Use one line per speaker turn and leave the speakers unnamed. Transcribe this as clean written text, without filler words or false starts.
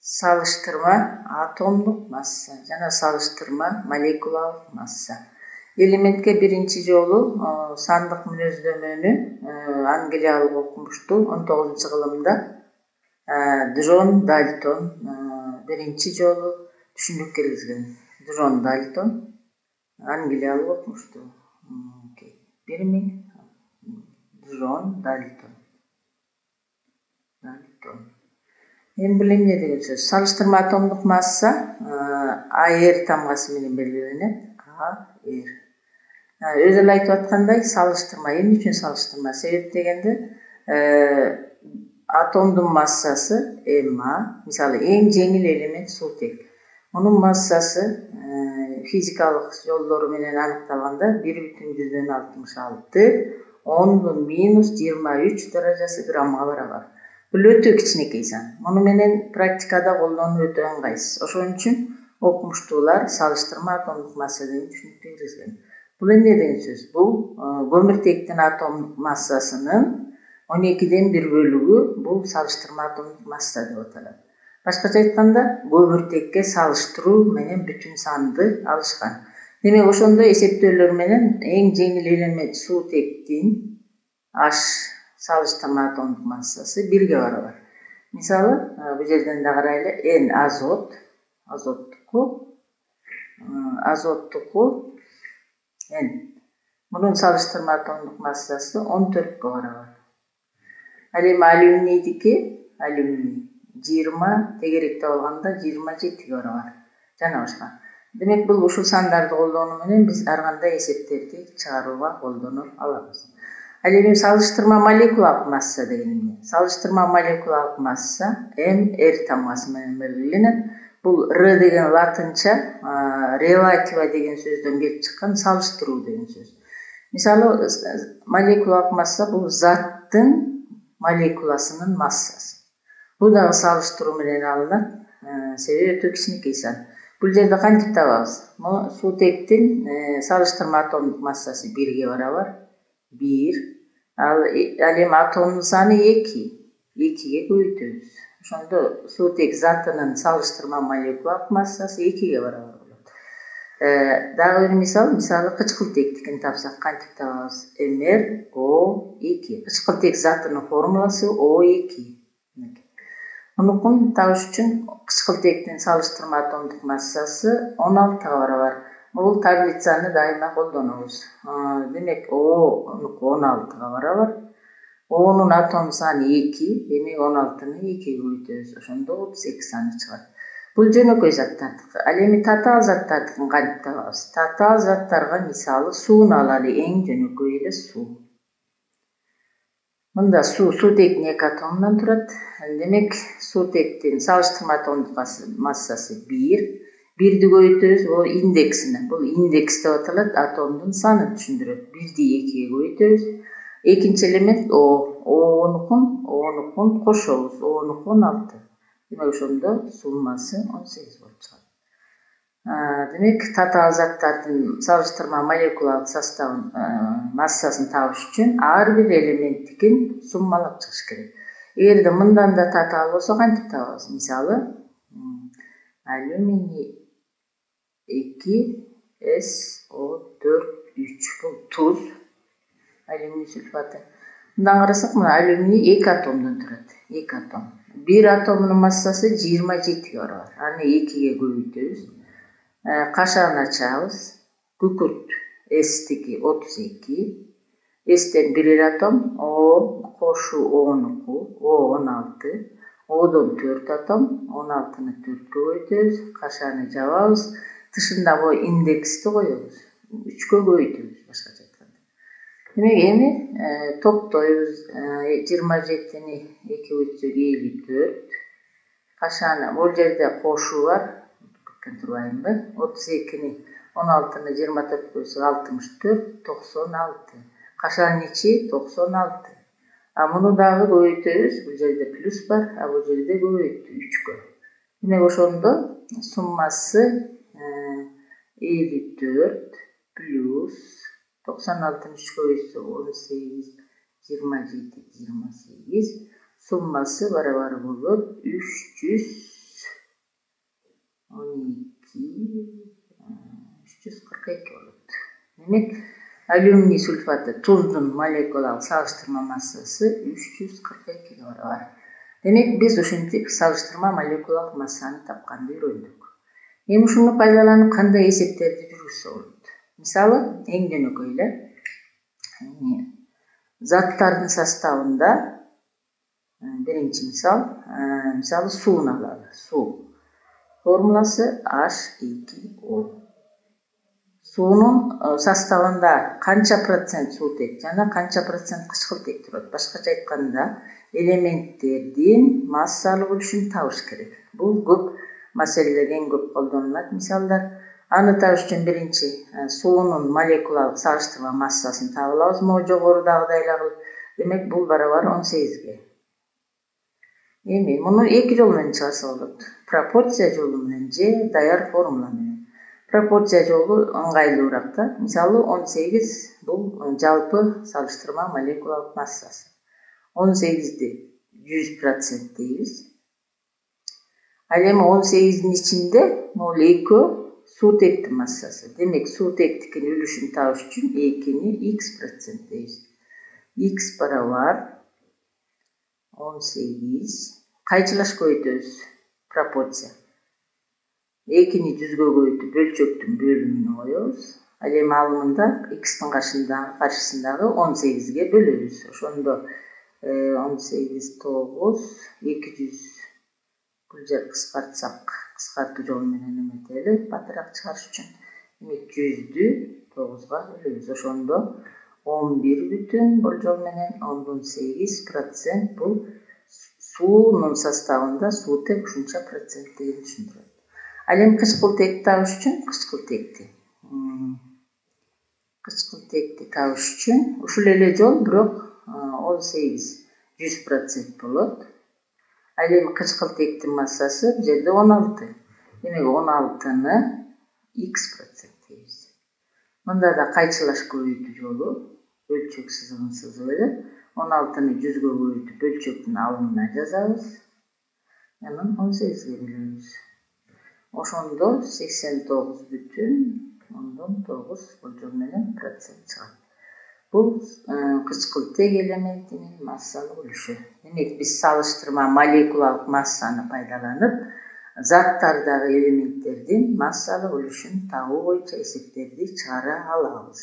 Салыштырма атомдук масса жана салыштырма молекулалык масса. Элементке биринчи жолу сандык мүнөздөмөнү англиялык окумуштуу 19-кылымда Джон Дальтон биринчи жолу түшүнүп киргизген. Джон Дальтон англиялык окумуштуу. Джон Дальтон. Эми бул эмне деген сөз? Салыштырма атомдук масса AR тамгасы менен белгиленет. AR. Өзү эле айтып аткандай, салыштырма. Эмне үчүн салыштырма? Себеп дегенде, атомдун массасы Ma, мисалы эң жеңил элемент суутек. Мунун массасы физикалык жолдору менен аныкталганда 1,66 10⁻23 даражасы граммга барабар. Бул өтө кичинекей сан. Муну менен практикада колдонуу өтө ыңгайсыз. Ошон үчүн окумуштуулар салыштырма атомдук масса деген түшүнүктү киргизген. Бул эмне деген сөз? Бул көмүртектин атомдук массасынын 12ден 1 бөлүгү бул салыштырма атомдук масса деп аталат. Башкача айтканда, көмүртекке салыштыруу менен бүтүн санды алышкан. Демек, ошондой эсептөөлөр менен эң жеңил элемент суутектин H салыштырма атомдук массасы 1ге барабар. Мисалы, бул жерден да карайлы, N азоттуку N. Мунун салыштырма атомдук массасы 14ге барабар. Ал эми алюминдики 20, тегеректе болгондо 27ге барабар. Жана башка. Демек, бул ушул сандарды колдонуу менен биз ар кандай эсептерди чыгарууга колдоно алабыз. Ал эми салыштырма молекулалык масса деген эмне? Салыштырма молекулалык масса R тамгасы менен белгиленет. Бул R деген латынча релатива деген сөздөн келип чыккан, салыштыруу деген сөз. Мисалы, молекулалык масса бул заттын молекуласынын массасы. Бул дагы салыштыруу менен алынат, себеби өтө кичинекей сан. Бул жерде кантип табабыз? Суутектин салыштырма атомдук массасы 1ге барабар. 1. Ал эми атомдун саны 2. 2ге көбөйтөбүз. Ошондо суутек затынын салыштырма молекулалык массасы 2ге барабар болот. Дагы бир мисалы кычкылтектикин тапсак кантип табабыз? MrO2. Кычкылтек затынын формуласы O2. Мунукун табыш үчүн кычкылтектин салыштырма атомдук массасы 16га барабар. Бул таблицаны дайыма колдонобуз. Демек, O'нуку 16га барабар. O'нун атом саны 2, демек 16-ны 2ге көбөйтөбүз. Ошондо 32 саны чыгат. Бул жөнөкөй заттардыкы. Ал эми татаал заттардыкын кантип табабыз? Татаал заттарга мисалы сууну алалы, эң жөнөкөй эле суу. Мында суутектин 2 атомунан турат. Демек, суутектин салыштырма атомдук массасы 1. 1ди көбөйтөбүз, бул индексине. Бул индекс деп аталат, атомдун санын түшүндүрөт. 1ди 2ге көбөйтөбүз. Экинчи элемент O'нукун кошобуз. O'нуку 16. Демек, ошондо суммасы 18 болуп чыгат. Демек, татаал заттардын салыштырма молекулалык составын, массасын табыш үчүн ар бир элементтикин суммалап чыгыш керек. Эгерде мындан да татаал болсо кантип табабыз? Мисалы, алюминий 2SO4 бул туз, алюминий сульфаты. Мындан карасак, мына алюминий 2 атомдон турат. 2 атом. Бир атомунун массасы 27ге барабар. Аны 2ге көбөйтөбүз. Кашааны ачабыз. Күкүрт S'тики 32. S'тен бир атом, O кошу O'нуку, O 16. O'дон 4 атом, 16-ны 4ке көбөйтөбүз. Кашааны жабабыз. Тышында индексти коебуз. 3кө көбөйтөбүз, башкача айтканда. Демек, эми топтойбуз. 27-ни 2 бөлсөк 54. Кашааны, бул жерде кошуу бар. Турбайбы? 32-ни 16-ны 24 бөлсөк 64, 96. Кашаанын ичи 96. Муну дагы көбөйтөбүз. Бул жерде плюс бар, бул жерде көбөйттү 3кө. Демек, ошондо суммасы 54 плюс 96-ны 3кө бөлсөк 18, 27, 28. Суммасы барабар болот 300 12,342 болот. Демек, алюминий сульфаты туздун молекулалык салыштырма массасы 342 барабар. Демек, биз ушинтип салыштырма молекулалык массаны тапканды үйрөндүк. Эми ушуну пайдаланып кандай эсептерди жүргүзсө болот? Мисалы, эң жөнөкөй эле заттардын составында биринчи мисалы сууну алалы. Суу формуласы H2O. Суунун составында канча процент суутек жана канча процент кычкылтек турат? Башкача айтканда, элементтердин массалык үлүшүн табыш керек. Бул көп маселелер, эң көп колдонулат мисалдар. Аны табыш үчүн биринчи суунун молекулалык салыштырма массасын таап алабыз. Могу жогорудагыдай кылып. Демек, бул барабар 18-ге. Эми муну эки жол менен чыгарса болот. Пропорция жолу менен же даяр формула менен. Пропорция жолу ыңгайлуураак да. Мисалы, 18 бул жалпы салыштырма молекулалык массасы. 18-ди 100% дейбиз. Ал эми 18-дин ичинде могу экөө суутектин массасы. Демек, суутектикин үлүшүн табыш үчүн 2-ни x% дейбиз. X барабар 18. Кайчылаш көбөйтөбүз? Пропорция. 2-ни 100-гө көбөйтүп бөлчөктүн бөлүмүнө коебуз. Ал эми алымында x-тин каршысындагы 18-ге бөлөбүз. Ошондо 18 9 200 бул жер кыскартуу жолу менен эметели батыраак чыгарыш үчүн. Демек, 100-дү 9-га бөлөбүз. Ошондо 11 болжол менен 18% бул суунун составында суутек ушунча процент деген түшүндүрөт. Ал эми кычкылтекти табыш үчүн ушул эле жол, бирок 18 100% болот. Ал эми кычкылтектин массасы бул жерде 16. Демек, 16-ны x% дейбиз. Мында да кайчылаш көбөйтүү жолу, бөлчөк сызыгын сызып эле 16-ны 100-гө көбөйтүп бөлчөктүн алымына жазабыз. Анан 18-ге бөлөбүз. Ошондо 89,9 болжол менен процент чыгат. Бул кычкылтек элементинин массалык үлүшү. Демек, биз салыштырма молекулалык массаны пайдаланып, заттардагы элементтердин массалык үлүшүн табуу боюнча эсептерди чыгара алабыз.